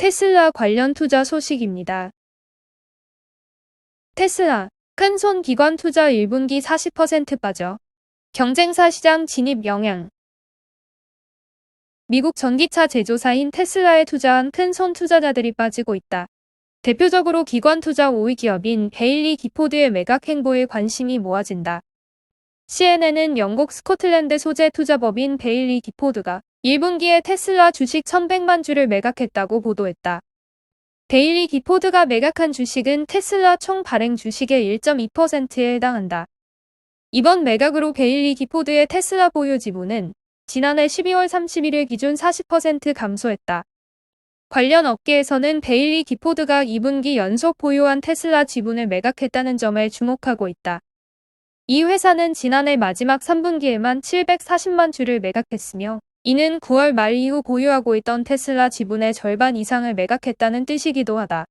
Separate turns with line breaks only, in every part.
테슬라 관련 투자 소식입니다. 테슬라, 큰손 기관 투자 1분기 40% 빠져. 경쟁사 시장 진입 영향. 미국 전기차 제조사인 테슬라에 투자한 큰손 투자자들이 빠지고 있다. 대표적으로 기관 투자 5위 기업인 베일리 기포드의 매각 행보에 관심이 모아진다. CNN은 영국 스코틀랜드 소재 투자법인 베일리 기포드가 1분기에 테슬라 주식 1,100만 주를 매각했다고 보도했다. 베일리 기포드가 매각한 주식은 테슬라 총 발행 주식의 1.2%에 해당한다. 이번 매각으로 베일리 기포드의 테슬라 보유 지분은 지난해 12월 31일 기준 40% 감소했다. 관련 업계에서는 베일리 기포드가 2분기 연속 보유한 테슬라 지분을 매각했다는 점에 주목하고 있다. 이 회사는 지난해 마지막 3분기에만 740만 주를 매각했으며 이는 9월 말 이후 보유하고 있던 테슬라 지분의 절반 이상을 매각했다는 뜻이기도 하다.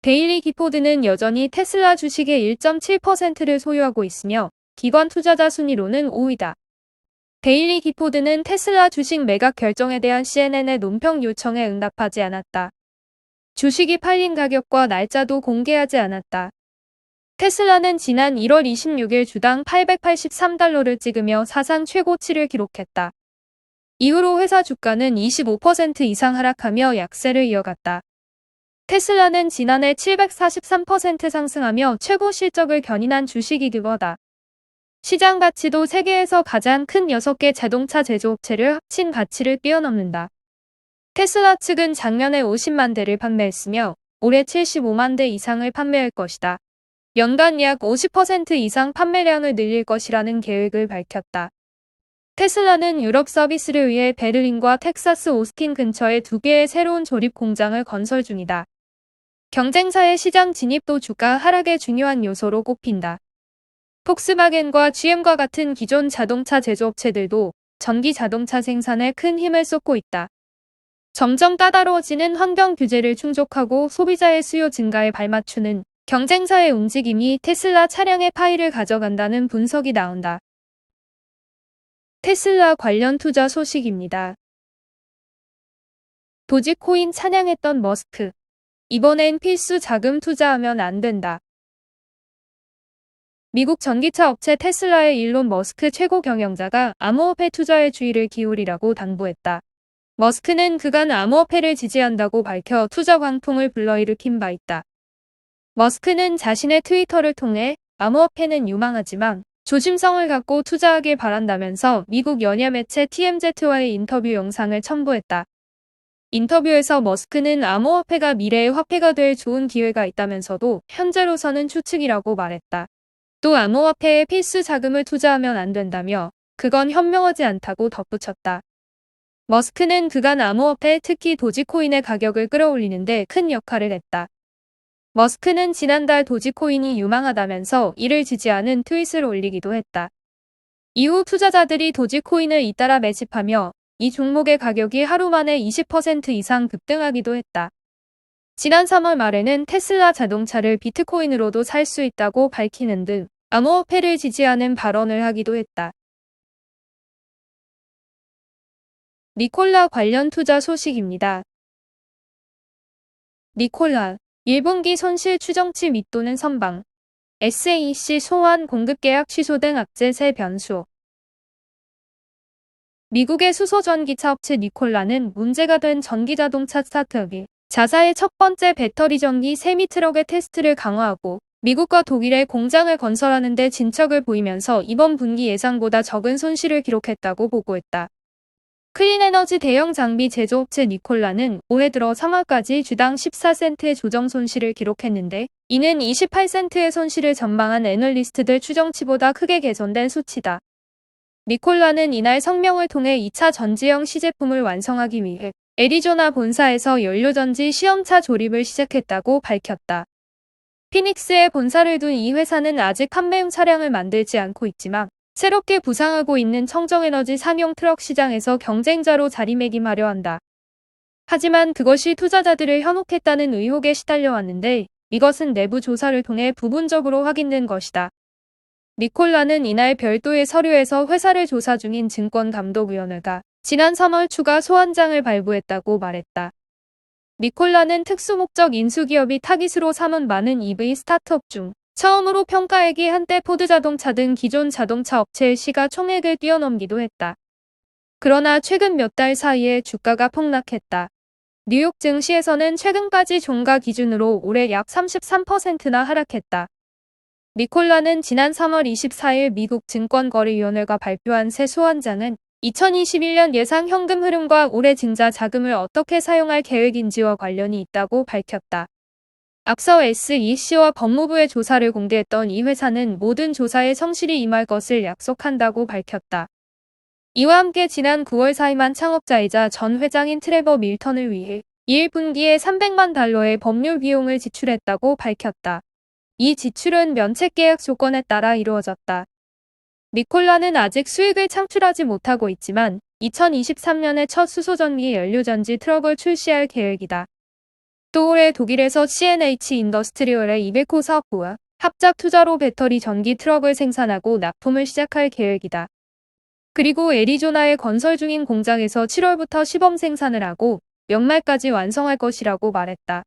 베일리 기포드는 여전히 테슬라 주식의 1.7%를 소유하고 있으며 기관 투자자 순위로는 5위다. 베일리 기포드는 테슬라 주식 매각 결정에 대한 CNN의 논평 요청에 응답하지 않았다. 주식이 팔린 가격과 날짜도 공개하지 않았다. 테슬라는 지난 1월 26일 주당 883달러를 찍으며 사상 최고치를 기록했다. 이후로 회사 주가는 25% 이상 하락하며 약세를 이어갔다. 테슬라는 지난해 743% 상승하며 최고 실적을 견인한 주식이기도 하다. 시장 가치도 세계에서 가장 큰 6개 자동차 제조업체를 합친 가치를 뛰어넘는다. 테슬라 측은 작년에 50만 대를 판매했으며 올해 75만 대 이상을 판매할 것이다. 연간 약 50% 이상 판매량을 늘릴 것이라는 계획을 밝혔다. 테슬라는 유럽 서비스를 위해 베를린과 텍사스 오스틴 근처에 2개의 새로운 조립 공장을 건설 중이다. 경쟁사의 시장 진입도 주가 하락의 중요한 요소로 꼽힌다. 폭스바겐과 GM과 같은 기존 자동차 제조업체들도 전기 자동차 생산에 큰 힘을 쏟고 있다. 점점 까다로워지는 환경 규제를 충족하고 소비자의 수요 증가에 발맞추는 경쟁사의 움직임이 테슬라 차량의 파이를 가져간다는 분석이 나온다. 테슬라 관련 투자 소식입니다. 도지코인 찬양했던 머스크. 이번엔 필수 자금 투자하면 안 된다. 미국 전기차 업체 테슬라의 일론 머스크 최고 경영자가 암호화폐 투자에 주의를 기울이라고 당부했다. 머스크는 그간 암호화폐를 지지한다고 밝혀 투자 광풍을 불러일으킨 바 있다. 머스크는 자신의 트위터를 통해 암호화폐는 유망하지만 조심성을 갖고 투자하길 바란다면서 미국 연예 매체 TMZ와의 인터뷰 영상을 첨부했다. 인터뷰에서 머스크는 암호화폐가 미래의 화폐가 될 좋은 기회가 있다면서도 현재로서는 추측이라고 말했다. 또 암호화폐에 필수 자금을 투자하면 안 된다며 그건 현명하지 않다고 덧붙였다. 머스크는 그간 암호화폐 특히 도지코인의 가격을 끌어올리는데 큰 역할을 했다. 머스크는 지난달 도지코인이 유망하다면서 이를 지지하는 트윗을 올리기도 했다. 이후 투자자들이 도지코인을 잇따라 매집하며 이 종목의 가격이 하루 만에 20% 이상 급등하기도 했다. 지난 3월 말에는 테슬라 자동차를 비트코인으로도 살 수 있다고 밝히는 등 암호화폐를 지지하는 발언을 하기도 했다. 니콜라 관련 투자 소식입니다. 니콜라 1분기 손실 추정치 밑도는 선방. SAC 소환 공급계약 취소 등 악재세 변수. 미국의 수소 전기차 업체 니콜라는 문제가 된 전기자동차 스타트업이 자사의 첫 번째 배터리 전기 세미트럭의 테스트를 강화하고 미국과 독일에 공장을 건설하는 데 진척을 보이면서 이번 분기 예상보다 적은 손실을 기록했다고 보고했다. 클린에너지 대형 장비 제조업체 니콜라는 올해 들어 3월까지 주당 14센트의 조정 손실을 기록했는데 이는 28센트의 손실을 전망한 애널리스트들 추정치보다 크게 개선된 수치다. 니콜라는 이날 성명을 통해 2차 전지형 시제품을 완성하기 위해 애리조나 본사에서 연료전지 시험차 조립을 시작했다고 밝혔다. 피닉스에 본사를 둔 이 회사는 아직 판매용 차량을 만들지 않고 있지만 새롭게 부상하고 있는 청정에너지 상용 트럭 시장에서 경쟁자로 자리매김하려 한다. 하지만 그것이 투자자들을 현혹했다는 의혹에 시달려왔는데 이것은 내부 조사를 통해 부분적으로 확인된 것이다. 니콜라는 이날 별도의 서류에서 회사를 조사 중인 증권감독위원회가 지난 3월 추가 소환장을 발부했다고 말했다. 니콜라는 특수목적 인수기업이 타깃으로 삼은 많은 EV 스타트업 중 처음으로 평가액이 한때 포드자동차 등 기존 자동차 업체의 시가총액을 뛰어넘기도 했다. 그러나 최근 몇 달 사이에 주가가 폭락했다. 뉴욕 증시에서는 최근까지 종가 기준으로 올해 약 33%나 하락했다. 니콜라는 지난 3월 24일 미국 증권거래위원회가 발표한 새 소환장은 2021년 예상 현금 흐름과 올해 증자 자금을 어떻게 사용할 계획인지와 관련이 있다고 밝혔다. 앞서 SEC와 법무부의 조사를 공개했던 이 회사는 모든 조사에 성실히 임할 것을 약속한다고 밝혔다. 이와 함께 지난 9월 사임한 창업자이자 전 회장인 트레버 밀턴을 위해 1분기에 $300만 법률 비용을 지출했다고 밝혔다. 이 지출은 면책 계약 조건에 따라 이루어졌다. 니콜라는 아직 수익을 창출하지 못하고 있지만 2023년에 첫 수소전기 연료전지 트럭을 출시할 계획이다. 또 올해 독일에서 CNH 인더스트리얼의 이베코 사업부와 합작 투자로 배터리 전기 트럭을 생산하고 납품을 시작할 계획이다. 그리고 애리조나에 건설 중인 공장에서 7월부터 시범 생산을 하고 연말까지 완성할 것이라고 말했다.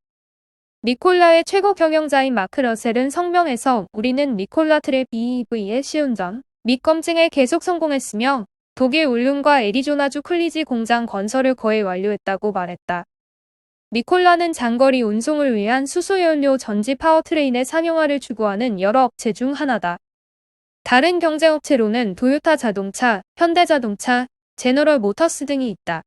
니콜라의 최고 경영자인 마크 러셀은 성명에서 우리는 니콜라 트랩 BEV의 시운전 및 검증에 계속 성공했으며 독일 울른과 애리조나주 클리지 공장 건설을 거의 완료했다고 말했다. 니콜라는 장거리 운송을 위한 수소연료 전지 파워트레인의 상용화를 추구하는 여러 업체 중 하나다. 다른 경쟁업체로는 도요타 자동차, 현대자동차, 제너럴 모터스 등이 있다.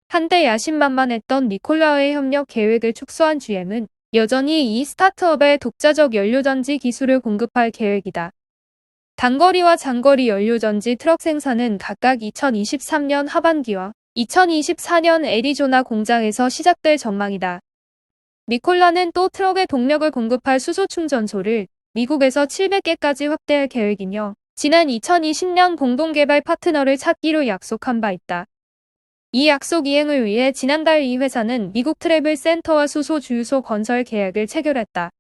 한때 야심만만했던 니콜라와의 협력 계획을 축소한 GM은 여전히 이 스타트업에 독자적 연료전지 기술을 공급할 계획이다. 단거리와 장거리 연료전지 트럭 생산은 각각 2023년 하반기와 2024년 애리조나 공장에서 시작될 전망이다. 니콜라는 또 트럭에 동력을 공급할 수소 충전소를 미국에서 700개까지 확대할 계획이며 지난 2020년 공동개발 파트너를 찾기로 약속한 바 있다. 이 약속 이행을 위해 지난달 이 회사는 미국 트래블 센터와 수소 주유소 건설 계약을 체결했다.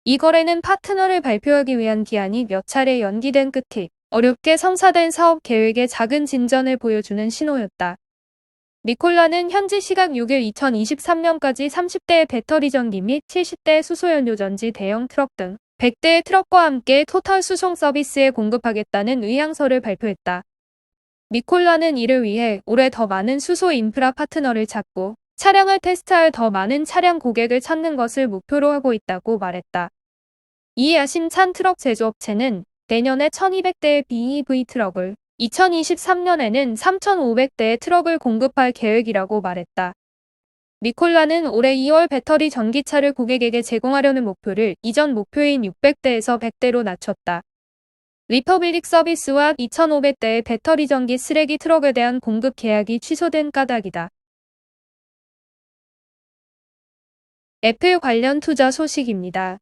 이 거래는 파트너를 발표하기 위한 기한이 몇 차례 연기된 끝에 어렵게 성사된 사업 계획의 작은 진전을 보여주는 신호였다. 니콜라는 현지 시각 6일 2023년까지 30대의 배터리 전기 및 70대의 수소연료전지 대형 트럭 등 100대의 트럭과 함께 토탈 수송 서비스에 공급하겠다는 의향서를 발표했다. 니콜라는 이를 위해 올해 더 많은 수소 인프라 파트너를 찾고 차량을 테스트할 더 많은 차량 고객을 찾는 것을 목표로 하고 있다고 말했다. 이 야심찬 트럭 제조업체는 내년에 1200대의 BEV 트럭을, 2023년에는 3500대의 트럭을 공급할 계획이라고 말했다. 니콜라는 올해 2월 배터리 전기차를 고객에게 제공하려는 목표를 이전 목표인 600대에서 100대로 낮췄다. 리퍼블릭 서비스와 2500대의 배터리 전기 쓰레기 트럭에 대한 공급 계약이 취소된 까닭이다. 애플 관련 투자 소식입니다.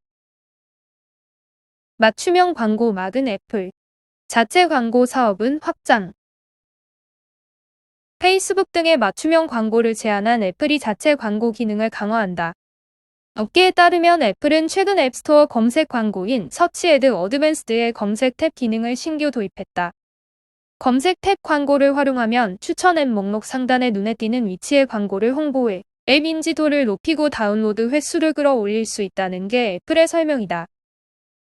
맞춤형 광고 막은 애플. 자체 광고 사업은 확장. 페이스북 등의 맞춤형 광고를 제한한 애플이 자체 광고 기능을 강화한다. 업계에 따르면 애플은 최근 앱스토어 검색 광고인 서치 애드 어드밴스드의 검색 탭 기능을 신규 도입했다. 검색 탭 광고를 활용하면 추천 앱 목록 상단에 눈에 띄는 위치의 광고를 홍보해 앱 인지도를 높이고 다운로드 횟수를 끌어올릴 수 있다는 게 애플의 설명이다.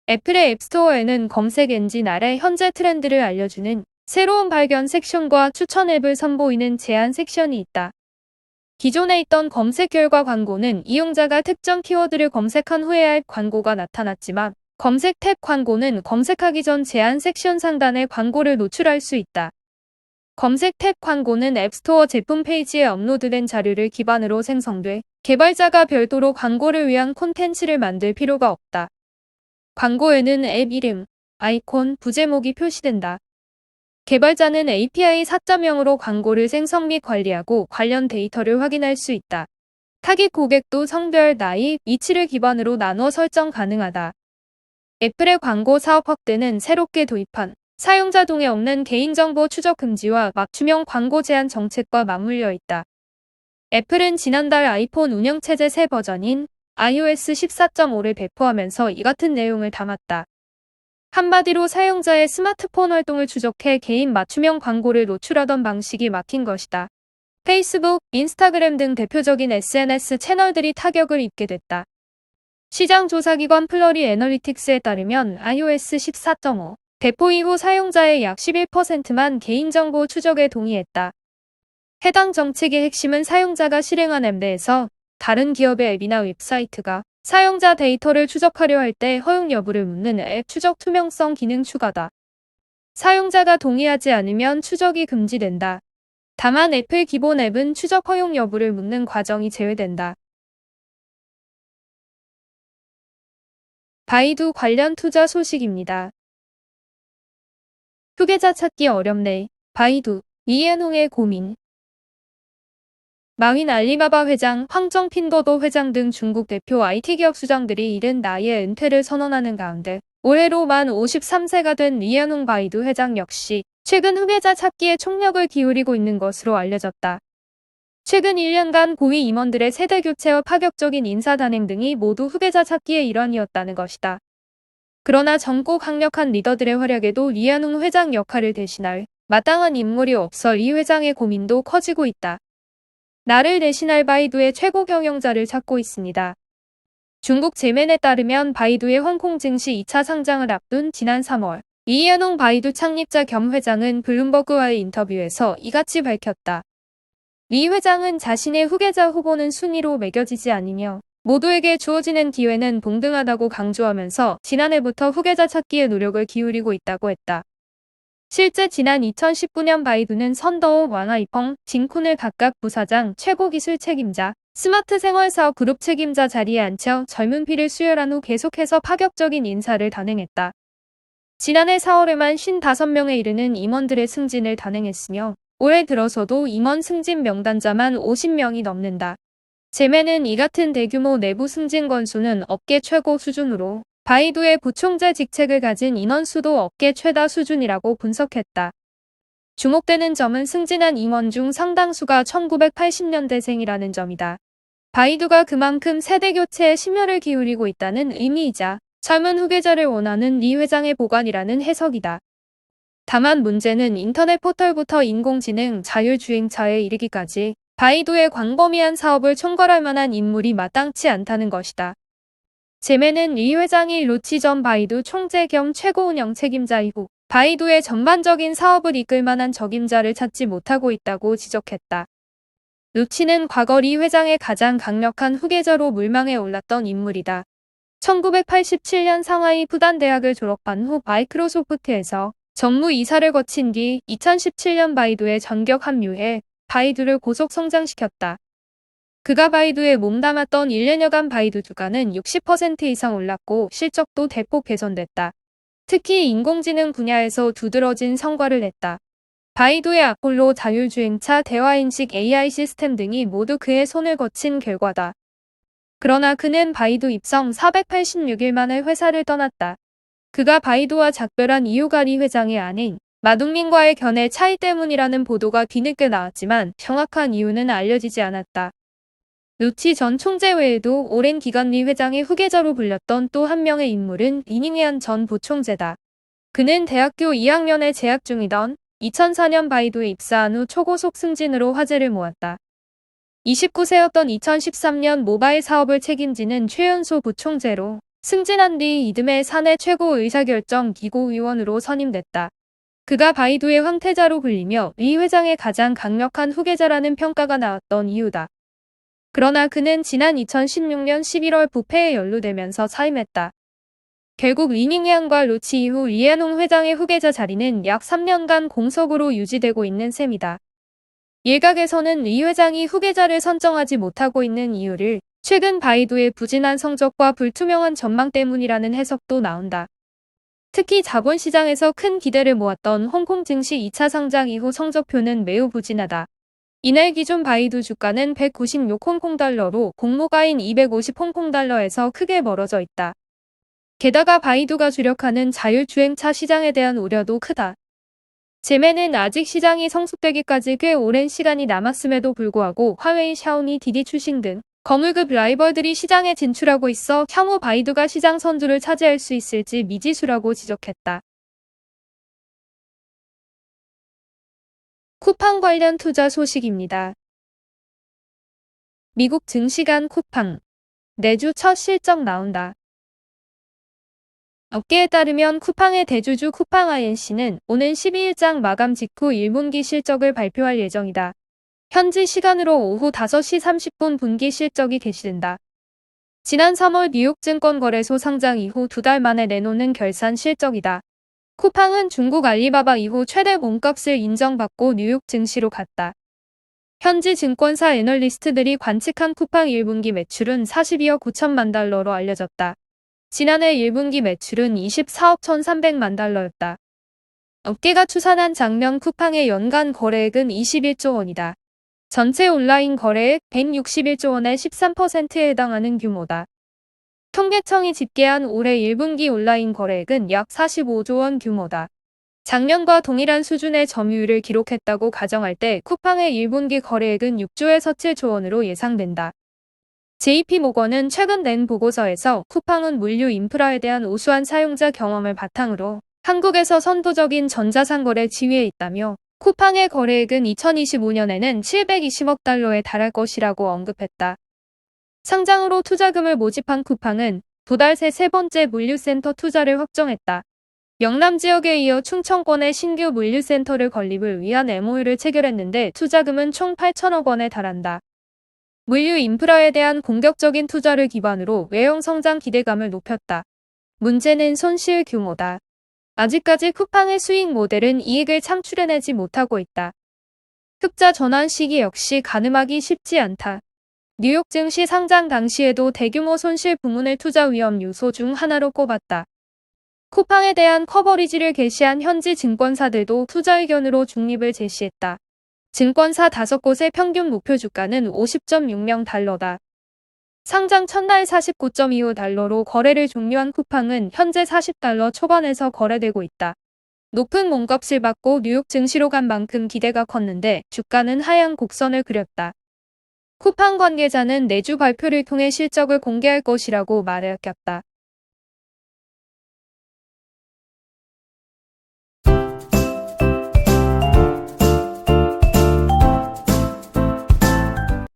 애플의 앱스토어에는 검색 엔진 아래 현재 트렌드를 알려주는 새로운 발견 섹션과 추천 앱을 선보이는 제한 섹션이 있다. 기존에 있던 검색 결과 광고는 이용자가 특정 키워드를 검색한 후에 앱 광고가 나타났지만 검색 탭 광고는 검색하기 전 제한 섹션 상단에 광고를 노출할 수 있다. 검색 탭 광고는 앱스토어 제품 페이지에 업로드된 자료를 기반으로 생성돼 개발자가 별도로 광고를 위한 콘텐츠를 만들 필요가 없다. 광고에는 앱 이름, 아이콘, 부제목이 표시된다. 개발자는 API 4.0으로 광고를 생성 및 관리하고 관련 데이터를 확인할 수 있다. 타깃 고객도 성별, 나이, 위치를 기반으로 나눠 설정 가능하다. 애플의 광고 사업 확대는 새롭게 도입한 사용자 동의 없는 개인정보 추적 금지와 맞춤형 광고 제한 정책과 맞물려 있다. 애플은 지난달 아이폰 운영체제 새 버전인 iOS 14.5를 배포하면서 이 같은 내용을 담았다. 한마디로 사용자의 스마트폰 활동을 추적해 개인 맞춤형 광고를 노출하던 방식이 막힌 것이다. 페이스북, 인스타그램 등 대표적인 SNS 채널들이 타격을 입게 됐다. 시장 조사기관 플러리 애널리틱스에 따르면 iOS 14.5 배포 이후 사용자의 약 11%만 개인정보 추적에 동의했다. 해당 정책의 핵심은 사용자가 실행한 앱 내에서 다른 기업의 앱이나 웹사이트가 사용자 데이터를 추적하려 할 때 허용 여부를 묻는 앱 추적 투명성 기능 추가다. 사용자가 동의하지 않으면 추적이 금지된다. 다만 애플 기본 앱은 추적 허용 여부를 묻는 과정이 제외된다. 바이두 관련 투자 소식입니다. 후계자 찾기 어렵네. 바이두, 이해농의 고민. 마윈 알리바바 회장, 황정 핀도도 회장 등 중국 대표 IT기업 수장들이 이른 나이에 은퇴를 선언하는 가운데 올해로 만 53세가 된 리앤홍 바이두 회장 역시 최근 후계자 찾기에 총력을 기울이고 있는 것으로 알려졌다. 최근 1년간 고위 임원들의 세대 교체와 파격적인 인사 단행 등이 모두 후계자 찾기의 일환이었다는 것이다. 그러나 젊고 강력한 리더들의 활약에도 리앤홍 회장 역할을 대신할 마땅한 인물이 없어 리 회장의 고민도 커지고 있다. 나를 대신할 바이두의 최고 경영자를 찾고 있습니다. 중국 제멘에 따르면 바이두의 홍콩 증시 2차 상장을 앞둔 지난 3월 이해농 바이두 창립자 겸 회장은 블룸버그와의 인터뷰에서 이같이 밝혔다. 리 회장은 자신의 후계자 후보는 순위로 매겨지지 않으며 모두에게 주어지는 기회는 동등하다고 강조하면서 지난해부터 후계자 찾기에 노력을 기울이고 있다고 했다. 실제 지난 2019년 바이두는 선더우 왕하이펑, 진쿤을 각각 부사장, 최고기술 책임자, 스마트 생활사업 그룹 책임자 자리에 앉혀 젊은 피를 수혈한 후 계속해서 파격적인 인사를 단행했다. 지난해 4월에만 55명에 이르는 임원들의 승진을 단행했으며 올해 들어서도 임원 승진 명단자만 50명이 넘는다. 제멘은 이 같은 대규모 내부 승진 건수는 업계 최고 수준으로 바이두의 부총재 직책을 가진 인원수도 업계 최다 수준이라고 분석했다. 주목되는 점은 승진한 임원 중 상당수가 1980년대생이라는 점이다. 바이두가 그만큼 세대 교체에 심혈을 기울이고 있다는 의미이자 젊은 후계자를 원하는 리 회장의 보관이라는 해석이다. 다만 문제는 인터넷 포털부터 인공지능, 자율주행차에 이르기까지 바이두의 광범위한 사업을 총괄할 만한 인물이 마땅치 않다는 것이다. 제멘은 리 회장이 루치 전 바이두 총재 겸 최고 운영 책임자이고 바이두의 전반적인 사업을 이끌 만한 적임자를 찾지 못하고 있다고 지적했다. 루치는 과거 리 회장의 가장 강력한 후계자로 물망에 올랐던 인물이다. 1987년 상하이 푸단 대학을 졸업한 후 마이크로소프트에서 정무이사를 거친 뒤 2017년 바이두에 전격 합류해 바이두를 고속 성장시켰다. 그가 바이두에 몸담았던 1년여간 바이두 주가는 60% 이상 올랐고 실적도 대폭 개선됐다. 특히 인공지능 분야에서 두드러진 성과를 냈다. 바이두의 아폴로 자율주행차 대화인식 AI 시스템 등이 모두 그의 손을 거친 결과다. 그러나 그는 바이두 입성 486일 만에 회사를 떠났다. 그가 바이두와 작별한 이유가 리 회장의 아내인 마둥민과의 견해 차이 때문이라는 보도가 뒤늦게 나왔지만 정확한 이유는 알려지지 않았다. 루치 전 총재 외에도 오랜 기간 리 회장의 후계자로 불렸던 또 한 명의 인물은 리닝해안 전 부총재다. 그는 대학교 2학년에 재학 중이던 2004년 바이두에 입사한 후 초고속 승진으로 화제를 모았다. 29세였던 2013년 모바일 사업을 책임지는 최연소 부총재로 승진한 뒤 이듬해 사내 최고 의사결정 기고위원으로 선임됐다. 그가 바이두의 황태자로 불리며 리 회장의 가장 강력한 후계자라는 평가가 나왔던 이유다. 그러나 그는 지난 2016년 11월 부패에 연루되면서 사임했다. 결국 리닝해안과 루치 이후 리앤홍 회장의 후계자 자리는 약 3년간 공석으로 유지되고 있는 셈이다. 일각에서는 리 회장이 후계자를 선정하지 못하고 있는 이유를 최근 바이두의 부진한 성적과 불투명한 전망 때문이라는 해석도 나온다. 특히 자본시장에서 큰 기대를 모았던 홍콩 증시 2차 상장 이후 성적표는 매우 부진하다. 이날 기준 바이두 주가는 196 홍콩달러로 공모가인 250 홍콩달러에서 크게 멀어져 있다. 게다가 바이두가 주력하는 자율주행차 시장에 대한 우려도 크다. 제멘은 아직 시장이 성숙되기까지 꽤 오랜 시간이 남았음에도 불구하고 화웨이, 샤오미, 디디 출신 등 거물급 라이벌들이 시장에 진출하고 있어 향후 바이두가 시장 선두를 차지할 수 있을지 미지수라고 지적했다. 쿠팡 관련 투자 소식입니다. 미국 증시간 쿠팡. 내주 첫 실적 나온다. 업계에 따르면 쿠팡의 대주주 쿠팡 INC는 오는 12일장 마감 직후 1분기 실적을 발표할 예정이다. 현지 시간으로 오후 5시 30분 분기 실적이 게시된다. 지난 3월 뉴욕 증권거래소 상장 이후 2달 만에 내놓는 결산 실적이다. 쿠팡은 중국 알리바바 이후 최대 몸값을 인정받고 뉴욕 증시로 갔다. 현지 증권사 애널리스트들이 관측한 쿠팡 1분기 매출은 42억 9천만 달러로 알려졌다. 지난해 1분기 매출은 24억 1,300만 달러였다. 업계가 추산한 작년 쿠팡의 연간 거래액은 21조 원이다. 전체 온라인 거래액 161조 원의 13%에 해당하는 규모다. 통계청이 집계한 올해 1분기 온라인 거래액은 약 45조 원 규모다. 작년과 동일한 수준의 점유율을 기록했다고 가정할 때 쿠팡의 1분기 거래액은 6조에서 7조 원으로 예상된다. JP모건은 최근 낸 보고서에서 쿠팡은 물류 인프라에 대한 우수한 사용자 경험을 바탕으로 한국에서 선도적인 전자상거래 지위에 있다며 쿠팡의 거래액은 2025년에는 720억 달러에 달할 것이라고 언급했다. 상장 후로 투자금을 모집한 쿠팡은 도달 새 세 번째 물류센터 투자를 확정했다. 영남 지역에 이어 충청권에 신규 물류센터를 건립을 위한 MOU를 체결했는데 투자금은 총 8천억 원에 달한다. 물류 인프라에 대한 공격적인 투자를 기반으로 외형 성장 기대감을 높였다. 문제는 손실 규모다. 아직까지 쿠팡의 수익 모델은 이익을 창출해내지 못하고 있다. 흑자 전환 시기 역시 가늠하기 쉽지 않다. 뉴욕 증시 상장 당시에도 대규모 손실 부문을 투자 위험 요소 중 하나로 꼽았다. 쿠팡에 대한 커버리지를 게시한 현지 증권사들도 투자 의견으로 중립을 제시했다. 증권사 5곳의 평균 목표 주가는 50.6명 달러다. 상장 첫날 49.25달러로 거래를 종료한 쿠팡은 현재 40달러 초반에서 거래되고 있다. 높은 몸값을 받고 뉴욕 증시로 간 만큼 기대가 컸는데 주가는 하향 곡선을 그렸다. 쿠팡 관계자는 내주 발표를 통해 실적을 공개할 것이라고 말했다.